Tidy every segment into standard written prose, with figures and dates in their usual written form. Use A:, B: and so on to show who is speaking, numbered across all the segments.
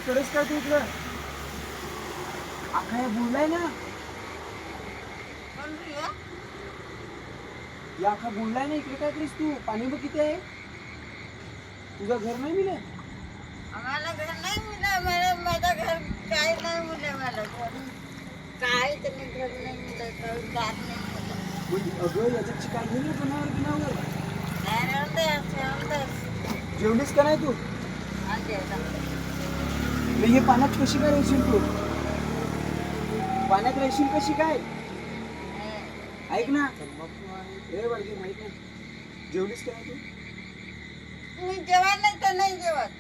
A: कडेच काय तू इकडं आखा बोललाय ना या आखा बोललाय ना इकडे काय करीस तू पाणी बघ किती आहे तुझं घर नाही मिळेल
B: आम्हाला घर नाही मिळालं माझं घर काय नाही मिळालं मला काय तुम्ही घर नाही मिळत दार नाही
A: अगं याच्याची काय घेऊन कोणावर बिनावर
B: मिळत
A: जेवलीस का नाही तू नाही हे पाण्यात कशी काय राहशील तू पाण्यात राहशील कशी काय ऐक ना ए बाळगी माहित ना जेवलीस का नाही तू
B: मी जेवण नाही तर नाही जेवत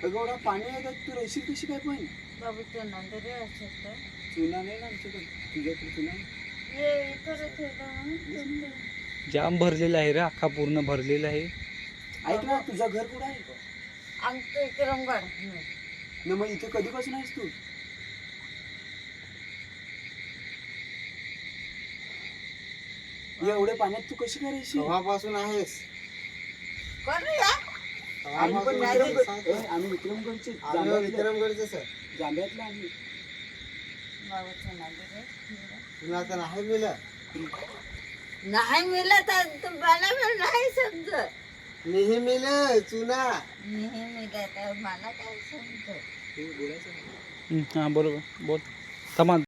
A: अगं एवढा पाणी आहे तर तू राहशील कशी काय पण
B: बाबू चुना तरी असेल तर
A: चुना नाही ना आमच्याकडे तुझ्याकडे चुना
B: ये इकडे
C: जाम भरलेला आहे रे अख्खा पूर्ण भरलेला आहे
A: ऐक ना तुझं घर कुठं आहे
B: आमचं इकडे रंगवाड
A: न मग इथे कधीपासून आहेस तू एवढ्या पाण्यात तू कशी काय राहशील
D: केव्हापासून आहेस
B: कोण रे या?
A: आम्ही पण आम्ही विक्रमगडचे
D: विक्रमगडचे सर
A: जांभ्यातला आम्ही
B: बाबू चुना तरी
D: तुला तर नाही मिळलं
B: नाही मिळत तर तुम्हाला नाही समजत
D: नेही मिळलं चुना
B: नाही मिळत तर मला काय समजत
C: हां बरोबर बोल थांबा